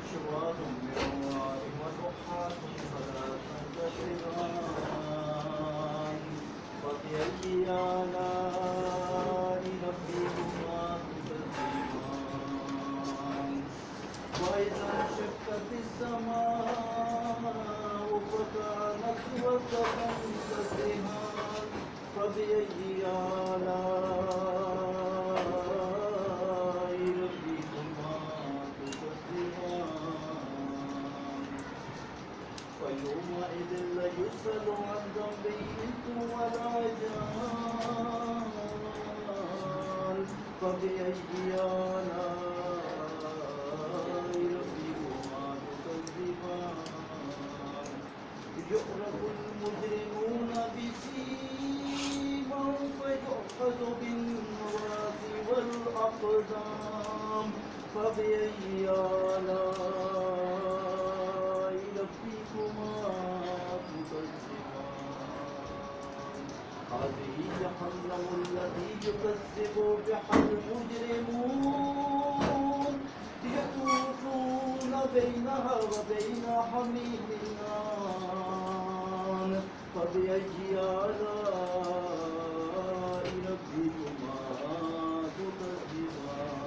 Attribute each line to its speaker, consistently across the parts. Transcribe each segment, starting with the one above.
Speaker 1: أشواط من نار وضحاة فلا تنتشران فبأي آلاء ربكما تكذبان وإذا انشقت السماء فكانت وردة كالدهان فبأي آلاء ربكما تكذبان ويومئذ لا يسأل عن ذنبه إنس ولا جان فبأي آلاء ربكما تكذبان يعرف المجرمون بسيماهم فيؤخذ بالنواصي والأقدام فبأي آلاء ربكما تكذبان هذه جهنم التي يكذب بها المجرمون يطوفون بينها وبين حميم آن فبأي آلاء ربكما تكذبان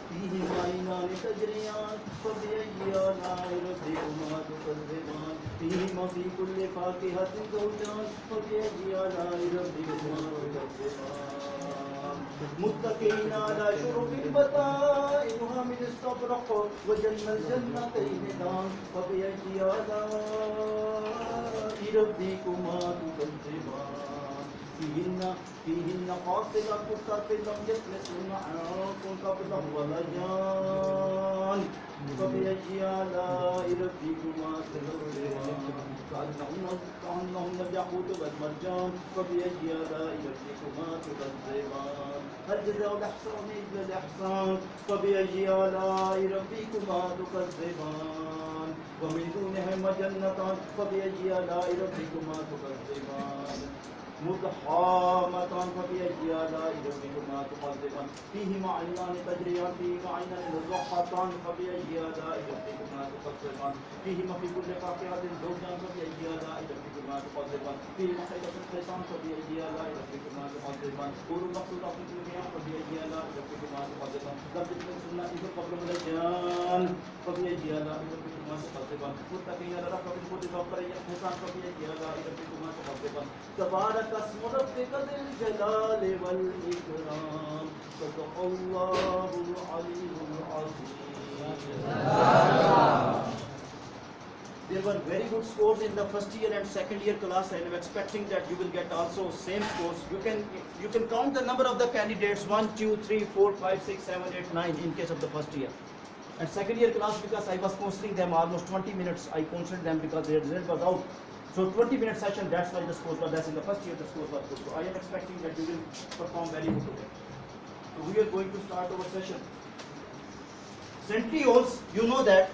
Speaker 1: فيهما عينان تجريان فبأي آلاء ربكما تكذبان فيهما في كل فاكهة زوجان فبأي آلاء ربكما تكذبان متكئين على شرف بطائنها من استبرق وجنى الجنتين دان فبأي آلاء ربكما تكذبان فيهن قاصرات الطرف لم يطمثهن انس قبلهم ولا جان فبأي آلاء ربكما تكذبان كأنهن الياقوت والمرجان فبأي آلاء ربكما تكذبان هل جزاء الإحسان إلا الإحسان فبأي آلاء ربكما تكذبان ومن دونهما جنتان فبأي آلاء ربكما تكذبان مدحامتان فبأي آلاء ربكما تكذبان فيهما عينان تجريان فيهما عينان نضاحتان فبأي آلاء ربكما تكذبان فيهما في كل فاكهة زوجان فبأي آلاء ربكما تكذبان فيهما خيرة الحسان فبأي آلاء ربكما تكذبان حور مقصورات في المياه فبأي آلاء ربكما تكذبان لم تكن سنة قبل ملجان فبأي آلاء ربكما تكذبان متقين على ركب الخد فقر الحسان فبأي آلاء ربكما تكذبان تبارك اسم ربك ذي الجلال والإكرام صدق الله العلي العظيم. There were very good scores in the first year and second year class, and I'm expecting that you will get also same scores. You can count the number of the candidates 1, 2, 3, 4, 5, 6, 7, 8, 9 in case of the first year. And second year class, because I was counseling them almost 20 minutes, I counseled them because their result was out. So 20-minute session, that's why the scores were less. In the first year the scores were good. So I am expecting that you will perform very good today. So we are going to start our session. Centrioles, you know that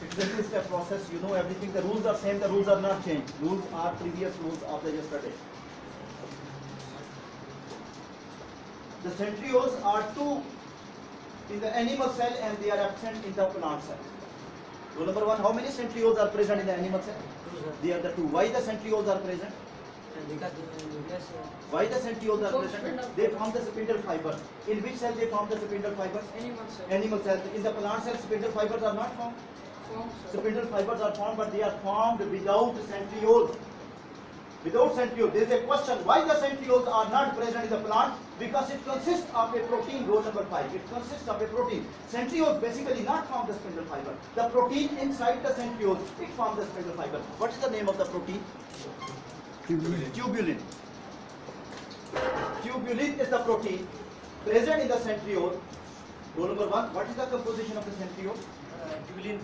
Speaker 1: it's a two-step process. You know everything. The rules are same. The rules are not changed. Rules are previous rules of the yesterday. The centrioles are two in the animal cell and they are absent in the plant cell. Rule number 1, how many centrioles are present in the animal cell? They are the two. Why the centrioles are present? Why the centrioles are present? They form the spindle fibers. In which cell they form the spindle fibers?
Speaker 2: Animal cell.
Speaker 1: Animal cell. In the plant cell, spindle fibers are not formed. Spindle fibers are formed, but they are formed without centrioles. Without centrioles. There is a question, why the centrioles are not present in the plant? Because it consists of a protein, row number 5. It consists of a protein. Centrioles basically not form the spindle fiber. The protein inside the centrioles, it forms the spindle fiber. What is the name of the protein? Tubulin. Tubulin is the protein present in the centriole. Row number 1, what is the composition of the centriole?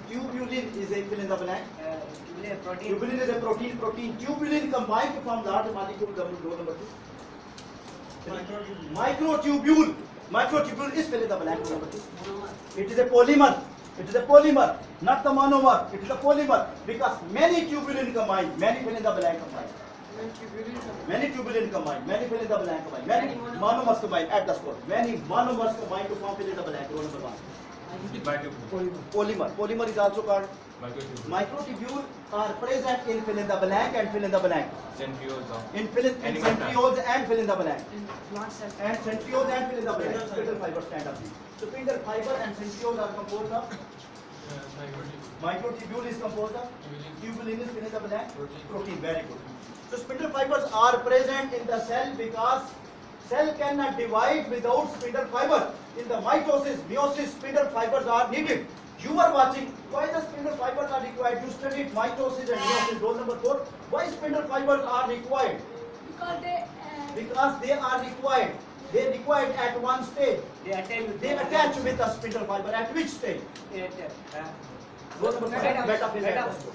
Speaker 1: Tubulin is a fill in the blank. Tubulin is a protein. Tubulin combined to form large molecule. Row number 2. Microtubule. Microtubule is fill in the blank. Number 2. It is a polymer. It is a polymer, not the monomer. It is a polymer because many tubulin combined. Many fill in the blank combined. Many tubulin combined. Many fill in the blank combined. Many monomers combined at the spot. Many monomers combined to form fill in the blank. Row number 1. Polymer. Polymer is also called microtubule are present in fill in the blank and fill in the blank. In centrioles and fill in the blank. And centrioles and fill in the blank. Spindle fiber stand up. So spindle fiber and centrioles are composed of microtubule is composed of tubulin is fill in the blank. Protein. Very good. So spindle fibers are present in the cell because cell cannot divide without spindle fiber. In the mitosis, meiosis, spindle fibers are needed. You are watching why the spindle fibers are required. You studied mitosis and meiosis, role number 4. Why spindle fibers are required? Because they are required. They are required at one stage. They attach with the spindle fiber. At which stage? Role number 5. Metaphase.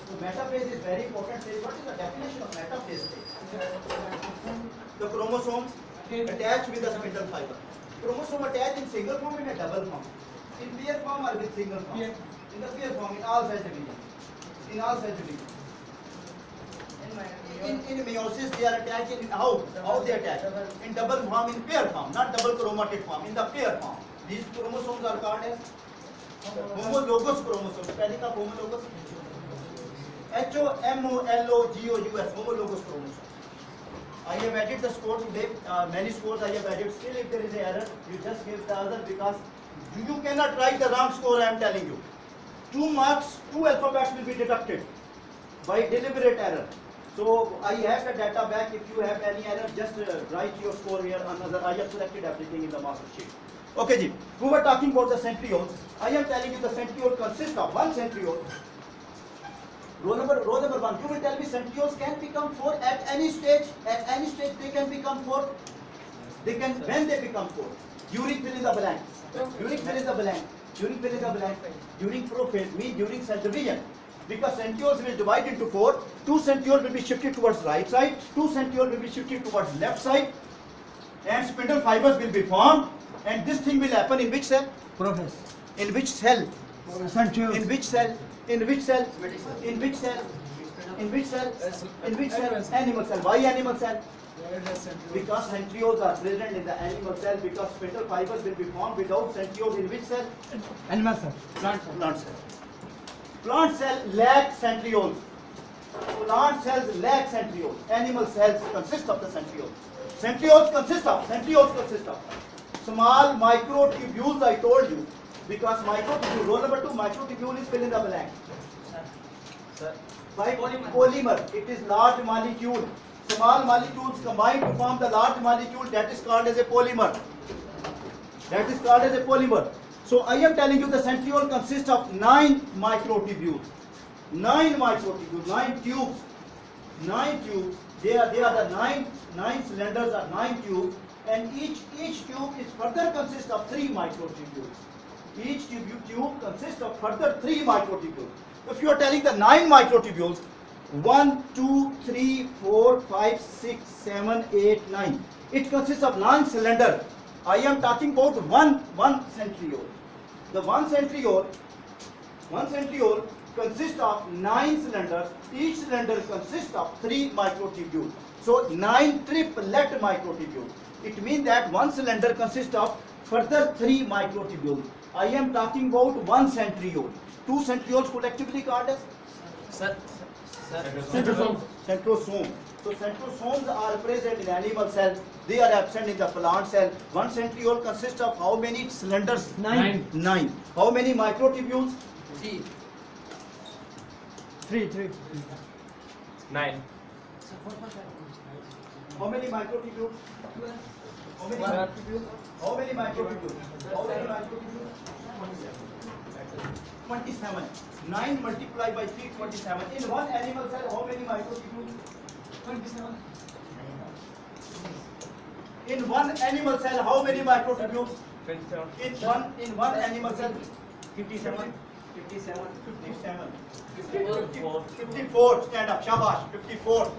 Speaker 1: So metaphase is very important. What is the definition of metaphase? The chromosomes attach with the spindle fiber. Chromosome attach in single form and a double form. In pair form or with single form? In the pair form, in all cell division. In all cell division. In meiosis, they are attached in how? How they attach? In double form, in pair form, not double chromated form. In the pair form, these chromosomes are called as homologous chromosomes. Spelling of homologous. HOMOLOGOUS, homologous chromosome. I have added the score today, many scores I have added. Still, if there is an error, you just give the other because you cannot write the wrong score. I am telling you. 2 marks, 2 alphabets will be deducted by deliberate error. So I have the data back. If you have any error, just write your score here. Another, I have selected everything in the master sheet. Okay, ji. We were talking about the centrioles. I am telling you the centriole consists of one centriole. Row number 1. You will tell me centrioles can become 4 at any stage. At any stage they can become 4. They can when they become 4. During fill in the blank. During fill in the blank. During fill in the blank. During prophase means during cell division. Because centrioles will divide into 4. 2 centrioles will be shifted towards right side. 2 centrioles will be shifted towards left side. And spindle fibers will be formed. And this thing will happen in which cell?
Speaker 2: Prophase.
Speaker 1: In which cell?
Speaker 2: Centriole.
Speaker 1: In which cell? In which cell? In which cell? In which cell? In which cell? Animal cell. Why animal cell? Because centrioles are present in the animal cell because spindle fibers will be formed without centrioles in which cell?
Speaker 2: Animal cell.
Speaker 1: Plant cell. Plant cell lack centrioles. Plant cells lack centrioles. Animal cells consist of the centrioles. Centrioles consist of small microtubules. I told you. Because microtubule, row number 2, microtubule is fill in the blank.
Speaker 3: Sir.
Speaker 1: Polymer, it is large molecule. Small molecules combine to form the large molecule that is called as a polymer. That is called as a polymer. So I am telling you the centriole consists of 9 microtubules. 9 microtubules, 9 tubes. 9 tubes. They are the 9 cylinders are 9 tubes, and each tube is further consists of 3 microtubules. Each tube consists of further 3 microtubules. If you are telling the 9 microtubules, 1, 2, 3, 4, 5, 6, 7, 8, 9. It consists of 9 cylinders. I am talking about one centriole. The one centriole consists of 9 cylinders. Each cylinder consists of 3 microtubules. So 9 triplet microtubules. It means that one cylinder consists of further 3 microtubules. I am talking about one centriole. 2 centrioles collectively called as centrosome. So centrosomes are present in animal cell. They are absent in the plant cell. One centriole consists of how many cylinders?
Speaker 2: 9.
Speaker 1: 9. How many microtubules?
Speaker 2: 3.
Speaker 3: 9.
Speaker 1: How many microtubules? How many microtubules? How many microtubules? How many microtubules? 27. 9 multiplied by 3, 27. In one animal cell, how many microtubules? 27. In one animal cell, how many microtubules?
Speaker 3: 27.
Speaker 1: In one animal cell, 57. 54. Stand up. Shabash. 54.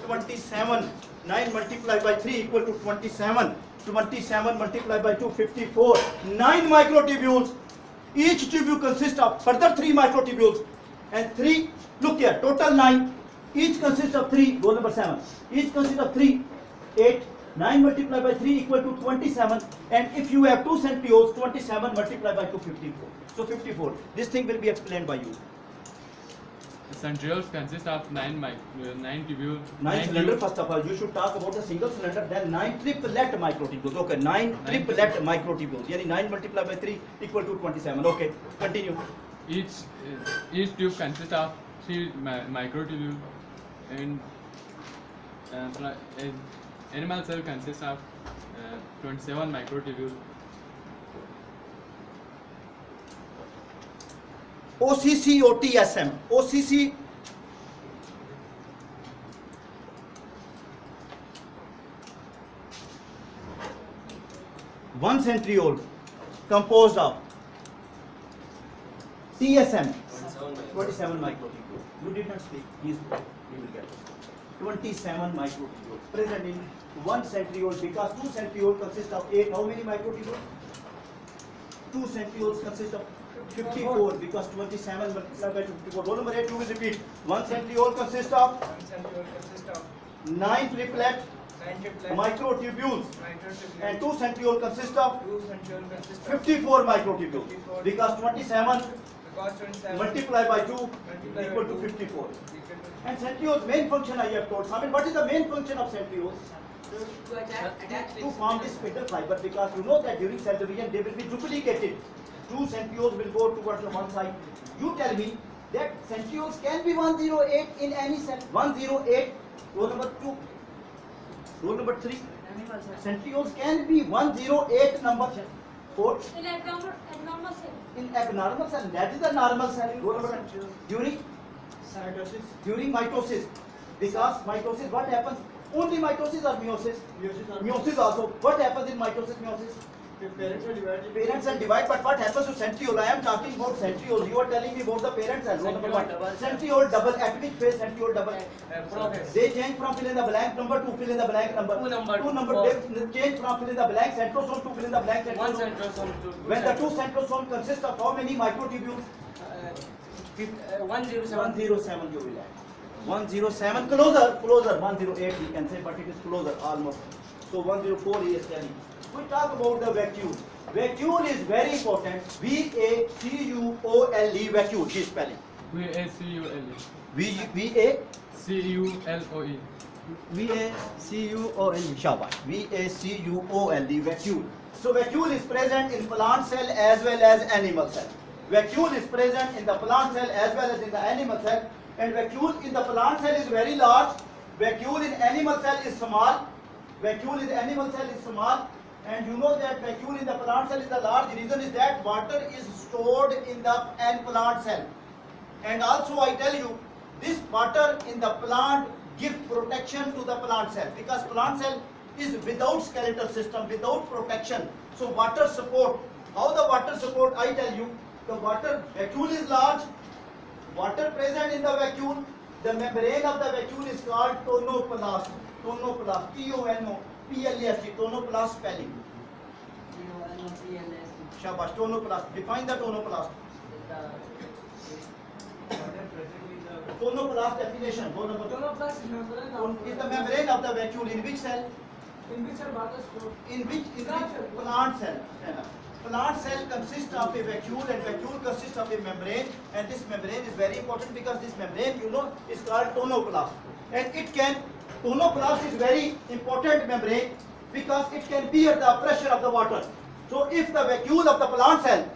Speaker 1: 27. 9 multiplied by 3 equal to 27. 27 multiplied by 2, 54. 9 microtubules. Each tubule consists of further 3 microtubules. And 3, look here, total 9. Each consists of 3, goal number 7. Each consists of 3, 8, 9 multiplied by 3 equal to 27, and if you have 2 centrioles, 27 multiplied by 2, 54. So 54. This thing will be explained by you.
Speaker 4: The centrioles consist of 9 tubules.
Speaker 1: 9 cylinder, first of all, you should talk about the single cylinder, then 9 triplet microtubules. Okay, 9 triplet microtubules. Yani 9 multiplied by 3 equal to 27. Okay, continue.
Speaker 4: Each tube consists of 3 microtubules, and animal cell consists of 27 microtubules.
Speaker 1: OCC, OTSM. OCC. One centriole composed of TSM 27 microtubules. You did not speak. He will get it. 27 microtubules present in one centriole, because 2 centrioles consist of 8. How many microtubules? 2 centrioles consist of 54, because 27 multiplied by 54. Roll number 8, you will repeat. One centriole consists of 9 triplet microtubules, and 2 centriole consist of 54 microtubules, because 27 multiplied by 2 equal to 54. And centrioles main function I have told. Samir, what is the main function of centrioles? To form this spindle fiber, because you know that during cell division they will be duplicated. 2 centrioles will go towards the one side. You tell me that centrioles can be 108 in any cell. 108, row number 2. Row number 3. Centrioles can be 108 number. 4.
Speaker 5: In abnormal cell.
Speaker 1: In abnormal cell, that is the normal cell. Row number during mitosis. Because mitosis, what happens? Only mitosis or meiosis? Meiosis also. What happens in mitosis, meiosis? Parents will divide, but what happens to centriole? I am talking about centrioles. You are telling me about the parent cell. Number 1. Centriole double. At which phase centriole double? They change from fill in the blank number to fill in the blank number. Two number. They change from fill in the blank centrosome to fill in the blank centrosome. When the 2 centrosomes consist of how many microtubules? 107 you will add. 107 closer. 108 we can say, but it is closer almost. So 104 he is telling. We talk about the vacuole. Vacuole is very important. V-A-C-U-O-L-E, vacuole. This spelling.
Speaker 4: VACULE.
Speaker 1: V-A-C-U-O-L-E.
Speaker 2: VACUOLE.
Speaker 1: Shabash. V-A-C-U-O-L-E, vacuole. So vacuole is present in plant cell as well as animal cell. Vacuole is present in the plant cell as well as in the animal cell. And vacuole in the plant cell is very large. Vacuole in animal cell is small. Vacuole in the animal cell is small. And you know that vacuole in the plant cell is the large. Reason is that water is stored in the plant cell. And also I tell you, this water in the plant gives protection to the plant cell, because plant cell is without skeletal system, without protection. So water support. How the water support? I tell you, the water vacuole is large. Water present in the vacuole. The membrane of the vacuole is called tonoplast. Tonoplast. T-O-N-O-P-L-A-S-T. Tonoplast spelling. Shabash. Tonoplast. Define the tonoplast. Tonoplast definition.
Speaker 5: Tonoplast
Speaker 1: Is the membrane of the vacuole in which cell?
Speaker 5: in which water stored?
Speaker 1: In which plant cell? Plant cell consists of a vacuole, and vacuole consists of a membrane, and this membrane is very important because this membrane, you know, is called tonoplast. And it can, tonoplast is very important membrane because it can bear the pressure of the water. So if the vacuole of the plant cell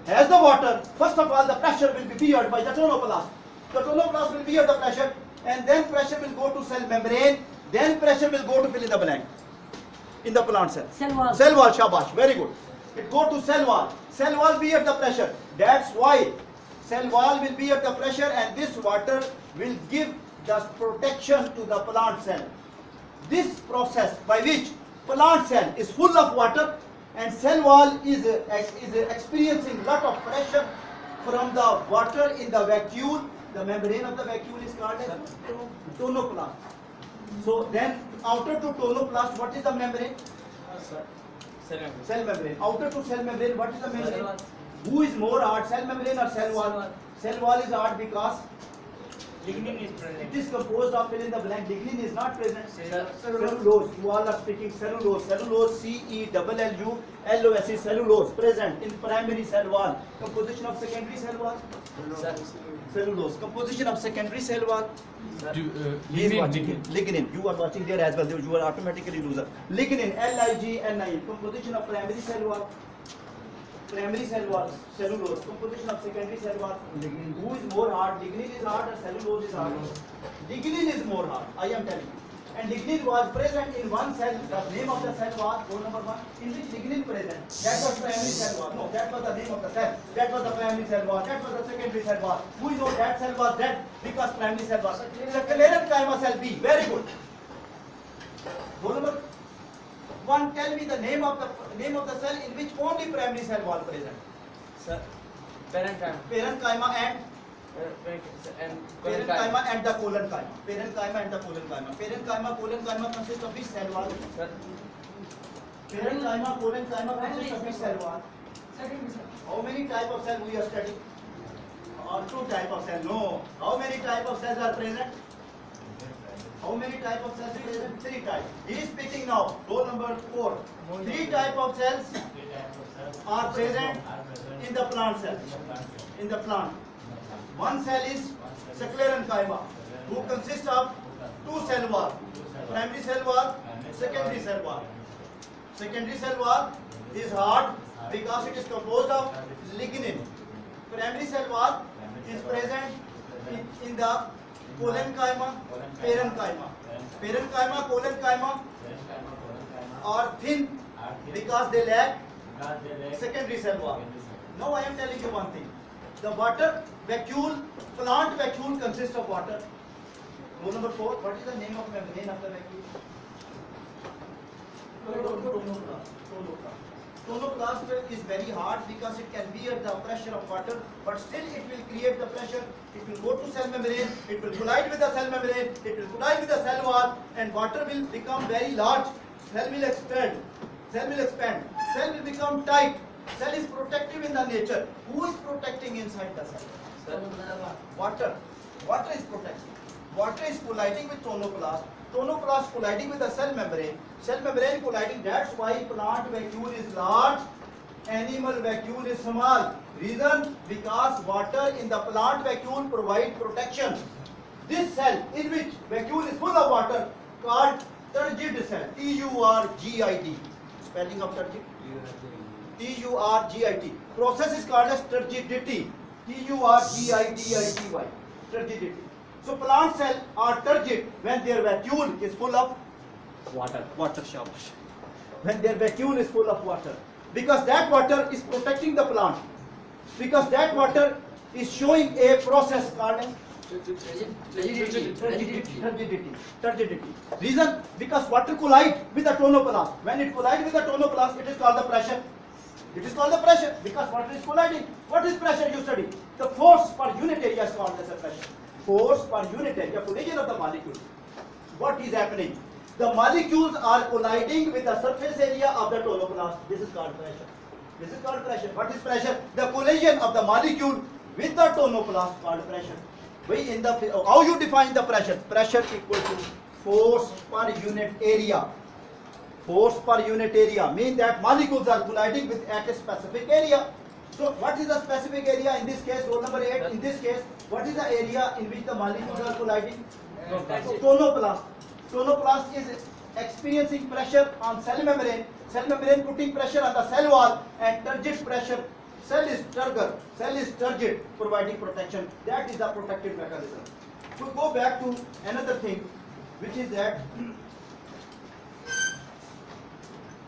Speaker 1: has the water, first of all the pressure will be beared by the tonoplast. The tonoplast will bear the pressure, and then pressure will go to cell membrane, then pressure will go to fill in the blank in the plant cell.
Speaker 5: Cell wall.
Speaker 1: Cell wall, shabash, very good. It go to cell wall. Cell wall bear the pressure. That's why cell wall will bear the pressure, and this water will give the protection to the plant cell. This process by which plant cell is full of water and cell wall is experiencing lot of pressure from the water in the vacuole. The membrane of the vacuole is called as tonoplast. So then outer to tonoplast, what is the membrane? Cell membrane. Outer to cell membrane, what is the membrane? Who is more hard, cell membrane or cell wall? Cell wall is hard because
Speaker 3: Lignin is
Speaker 1: It
Speaker 3: present.
Speaker 1: is composed of fill in the blank. Lignin is not present.
Speaker 3: Sir.
Speaker 1: Cellulose. You all are speaking cellulose. Cellulose. CELLULOSE. Cellulose present in primary cell wall. Composition of secondary cell wall.
Speaker 3: Sir.
Speaker 1: Cellulose. Composition of secondary cell wall. He is
Speaker 4: Lignin,
Speaker 1: watching
Speaker 4: lignin.
Speaker 1: it. Lignin. You are watching there as well. You are automatically loser. Lignin. LIGNIN. Composition of primary cell wall. Primary cell wall. Cellulose. Composition of secondary cell wall.
Speaker 2: Lignin.
Speaker 1: Who is more hard? Lignin is hard or cellulose is hard? Lignin is more hard. I am telling you. And lignin was present in one cell. The name of the cell was row number 1. In which lignin present? That was primary cell wall. No, that was the name of the cell. That was the primary cell wall. That was the secondary cell wall. We know that cell was dead because primary cell was. Sclerenchyma cell B. Very good. Row number 1. Tell me the name of the cell in which only primary cell wall present.
Speaker 3: Sir. Parenchyma.
Speaker 1: Parenchyma and
Speaker 3: And
Speaker 1: parenchyma and the collenchyma. Parenchyma and the collenchyma. Parenchyma consists of which cell wall?
Speaker 3: Sir.
Speaker 1: Parenchyma, collenchyma consists of which cell wall?
Speaker 5: Second, sir.
Speaker 1: How many type of cell we are studying? Or 2 type of cell? No. How many type of cells are present? How many type of cells are present? 3 type. He is speaking now. Roll number 4. 3 type of cells are present in the plant cell. In the plant. One cell is sclerenchyma, who consists of 2 cell wall. Primary cell wall, secondary cell wall. Secondary cell wall is hard because it is composed of lignin. Primary cell wall is present in the collenchyma, parenchyma. Parenchyma, collenchyma are thin because they lack secondary cell wall. Now I am telling you one thing. The water vacuole, plant vacuole consists of water. Rule number 4. What is the name of membrane of the vacuole? Tonoplast is very hard because it can bear the pressure of water, but still it will create the pressure. It will go to cell membrane, it will collide with the cell membrane, it will collide with the cell wall, and water will become very large. Cell will expand. Cell will expand. Cell will become tight. Cell is protective in the nature. Who is protecting inside the cell?
Speaker 3: Sir.
Speaker 1: Water. Water is protecting. Water is colliding with tonoplast. Tonoplast colliding with the cell membrane. Cell membrane colliding. That's why plant vacuole is large. Animal vacuole is small. Reason? Because water in the plant vacuole provide protection. This cell in which vacuole is full of water called turgid cell. T-U-R-G-I-D. Spelling of turgid. T-U-R-G-I-T. Process is called as turgidity. T-U-R-G-I-D-I-T-Y. Turgidity. So plant cell are turgid when their vacuole is full of
Speaker 3: Water.
Speaker 1: water. Shabash. When their vacuole is full of water. Because that water is protecting the plant. Because that water is showing a process called as turgidity. Reason? Because water collide with the tonoplast. When it collides with the tonoplast, it is called the pressure. It is called the pressure because water is colliding. What is pressure you study? The force per unit area is called as a pressure. Force per unit area, collision of the molecule. What is happening? The molecules are colliding with the surface area of the tonoplast. This is called pressure. This is called pressure. What is pressure? The collision of the molecule with the tonoplast called pressure. How you define the pressure? Pressure equal to force per unit area. Force per unit area means that molecules are colliding with at a specific area. So what is the specific area in this case? Rule number 8. In this case, what is the area in which the molecules are colliding? Tonoplast. Tonoplast is experiencing pressure on cell membrane. Cell membrane putting pressure on the cell wall, and turgid pressure. Cell is turgor. Cell is turgid, providing protection. That is the protective mechanism. We go back to another thing, which is that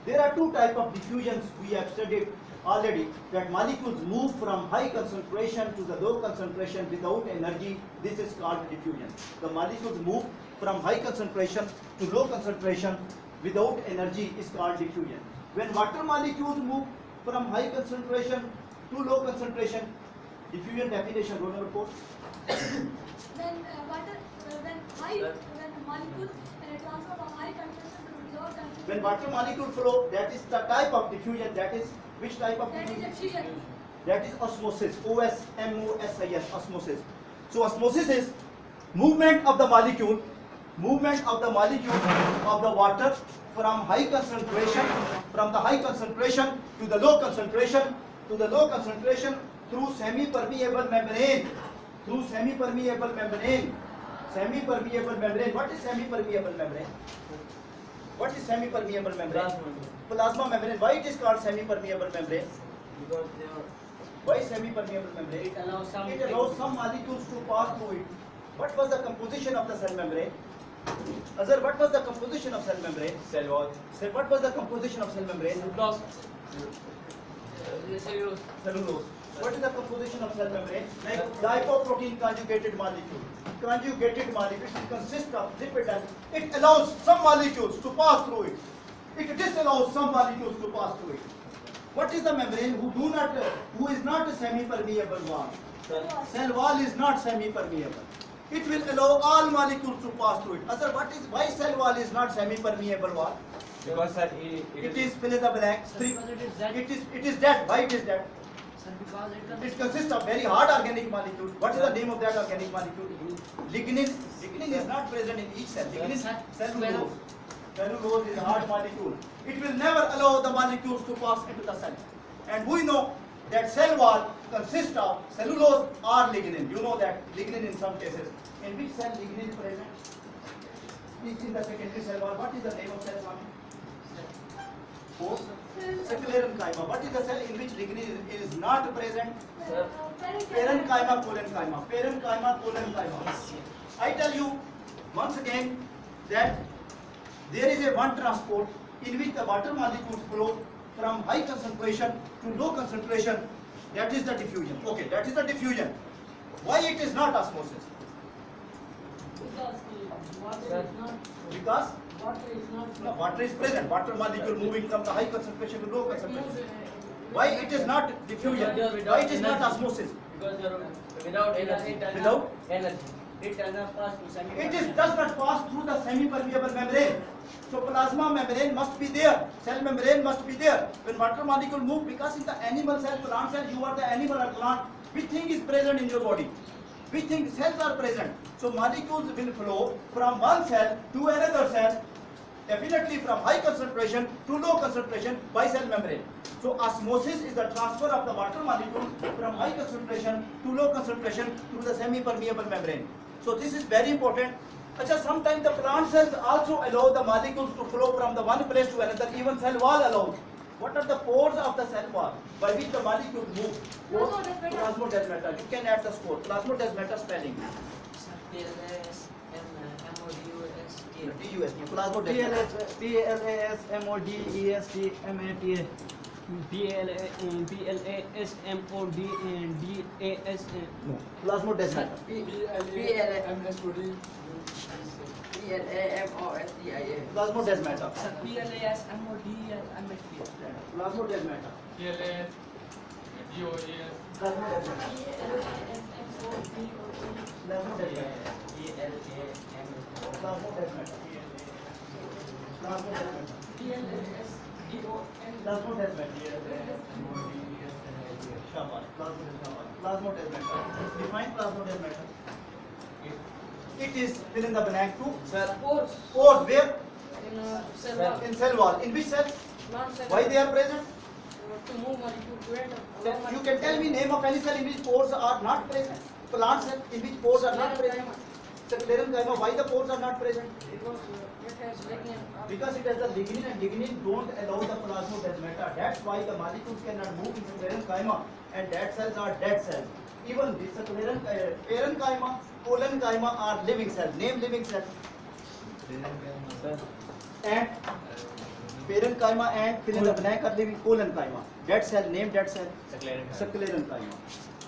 Speaker 1: there are 2 types of diffusions we have studied already, that molecules move from high concentration to the low concentration without energy. This is called diffusion. The molecules move from high concentration to low concentration without energy is called diffusion. When water molecules move from high concentration to low concentration, diffusion definition, rule number 4.
Speaker 5: When molecule transfer from high concentration to lower concentration.
Speaker 1: When water molecule flow, that is the type of diffusion. That is which type of
Speaker 5: That is
Speaker 1: diffusion?
Speaker 5: diffusion.
Speaker 1: That is osmosis. O-S-M-O-S-I-S, osmosis. So osmosis is movement of the molecule of the water from high concentration, from the high concentration to the low concentration, through semi-permeable membrane, semi-permeable membrane. What is semi-permeable membrane? What is semi-permeable membrane? Plasma membrane. Why it is called semi-permeable membrane?
Speaker 3: Because they are,
Speaker 1: Why semi-permeable membrane?
Speaker 3: it allows some.
Speaker 1: It allows some molecules to pass through it. What was the composition of the cell membrane? Azhar, what was the composition of cell membrane?
Speaker 3: Cell wall.
Speaker 1: Sir, what was the composition of cell membrane? Cellulose. What is the composition of cell membrane? Like lipoprotein conjugated molecule. Conjugated molecules consist of lipid and it allows some molecules to pass through it. It disallows some molecules to pass through it. What is the membrane who is not a semi-permeable wall? Cell wall is not semi-permeable. It will allow all molecules to pass through it. Azhar, why cell wall is not semi-permeable wall?
Speaker 3: Because sir,
Speaker 1: It is fill in the blank. It is dead. Why it is dead? It consists of very hard organic molecule. What is the name of that organic molecule? Lignin. Lignin is not present in each cell. Lignin is cellulose. Cellulose is a hard molecule. It will never allow the molecules to pass into the cell. And we know that cell wall consists of cellulose or lignin. You know that lignin in some cases. In which cell lignin is present? It's in the secondary cell wall. What is the name of cell wall? Parenchyma. What is the cell in which lignin is not present? Parenchyma, collenchyma. Parenchyma, collenchyma. I tell you once again that there is a one transport in which the water molecules flow from high concentration to low concentration. That is the diffusion. Okay, that is the diffusion. Why it is not osmosis? Because no, water is present. Water molecule moving from the high concentration to low concentration. Why it is not diffusion? Why it is not osmosis?
Speaker 3: Because without energy,
Speaker 1: Without
Speaker 3: energy, it does not pass to semi.
Speaker 1: does not pass through the semi-permeable membrane. So plasma membrane must be there. Cell membrane must be there. When water molecule move, because in the animal cell, plant cell, you are the animal or plant. Which thing is present in your body? Which thing cells are present? So molecules will flow from one cell to another cell. Definitely from high concentration to low concentration by cell membrane. So osmosis is the transfer of the water molecule from high concentration to low concentration through the semi-permeable membrane. So this is very important. Sometimes the plant cells also allow the molecules to flow from the one place to another. Even cell wall allows. What are the pores of the cell wall by which the molecule move? Plasmodesmata. You can add the score. Plasmodesmata spelling. DUST. Plasmodesmata.
Speaker 2: PLASMODESTMATA.
Speaker 6: PLASMODDAS.
Speaker 1: No. Plasmodesmata.
Speaker 6: PLAMOSDIA.
Speaker 1: Plasmodesmata.
Speaker 6: PLASMODDAS.
Speaker 1: Plasmodesmata.
Speaker 4: PLS, DOAS,
Speaker 1: Plasmodesmata. Plasmodesmata. Plasmodesmata. Plasmodesmata. Plasmodesmata. Shabash. Plasmodesmata. Define plasmodesmata. It is fill in the blank too.
Speaker 6: Pores.
Speaker 1: Pores where?
Speaker 6: Cell wall.
Speaker 1: In cell wall. In which cell?
Speaker 6: Non-cell
Speaker 1: Why they are present?
Speaker 6: to move molecule to it.
Speaker 1: You can tell me name of any cell in which pores are not present. Plant cell in which pores are not present. Sclerenchyma. Why the pores are not present?
Speaker 6: Because it has lignin.
Speaker 1: Because it has the lignin and lignin don't allow the plasmodesmata. That's why the molecules cannot move in sclerenchyma and that cells are dead cells. Even this parenchyma, collenchyma are living cells. Name living cells. And parenchyma and fill in the blank are living collenchyma. Dead cell, name dead cell. Sclerenchyma. Sclerenchyma.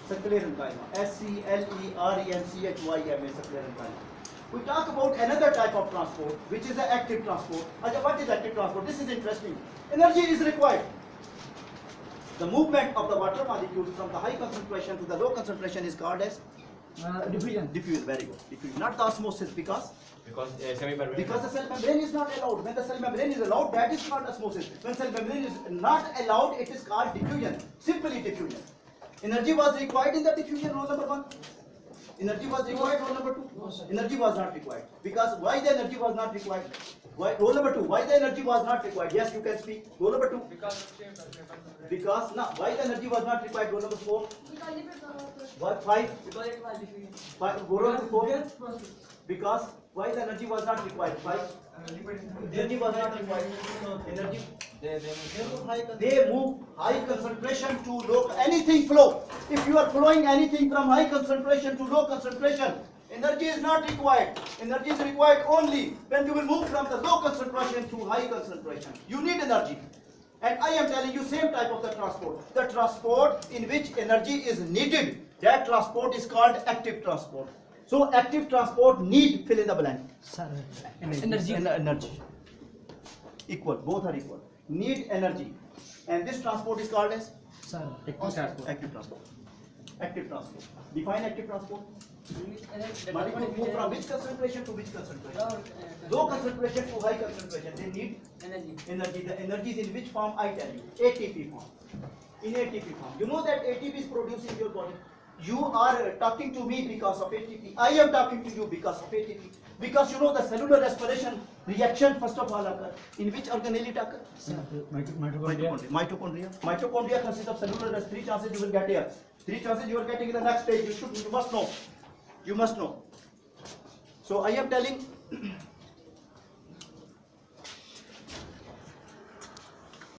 Speaker 1: SCLERENCHYMA. Sclerenchyma. We talk about another type of transport, which is the active transport. What is active transport? This is interesting. Energy is required. The movement of the water molecules from the high concentration to the low concentration is called as
Speaker 2: Diffusion.
Speaker 1: diffusion. Very good. Diffusion. Not the osmosis because
Speaker 3: Semi-permeable.
Speaker 1: the cell membrane is not allowed. When the cell membrane is allowed, that is called osmosis. When cell membrane is not allowed, it is called diffusion. Simply diffusion. Energy was required in the diffusion. Rule number 1. Energy was required, roll number 2? Energy was not required. Because why the energy was not required? Why, roll number 2, why the energy was not required? Yes, you can speak. Roll number 2. Because, no, why the energy was not required? Roll number 4.
Speaker 5: Because if it's
Speaker 1: What, 5?
Speaker 2: Because it was defeated.
Speaker 1: 5, roll number 4. Because, why the energy was not required? 5. Energy was not required. Energy. They move high concentration to low. Anything flow. If you are flowing anything from high concentration to low concentration, energy is not required. Energy is required only when you will move from the low concentration to high concentration. You need energy. And I am telling you same type of the transport. The transport in which energy is needed, that transport is called active transport. So active transport need, fill in the blank.
Speaker 2: Sir,
Speaker 1: Energy. Energy. Equal, both are equal. Need energy. And this transport is called as
Speaker 2: sir.
Speaker 1: active transport. Active transport. Define active transport.
Speaker 6: The
Speaker 1: Molecule move from which concentration to which concentration? Low concentration to high concentration. They need
Speaker 6: energy.
Speaker 1: energy. The energy is in which form? I tell you. ATP form. In ATP form. You know that ATP is produced in your body. You are talking to me because of ATP. I am talking to you because of ATP. Because you know the cellular respiration reaction first of all occur. In which organelle it occurs?
Speaker 2: Mitochondria.
Speaker 1: Mitochondria. Mitochondria consists of cellular rest. 3 chances you will get here. 3 chances you are getting in the next stage. You must know. You must know. So I am telling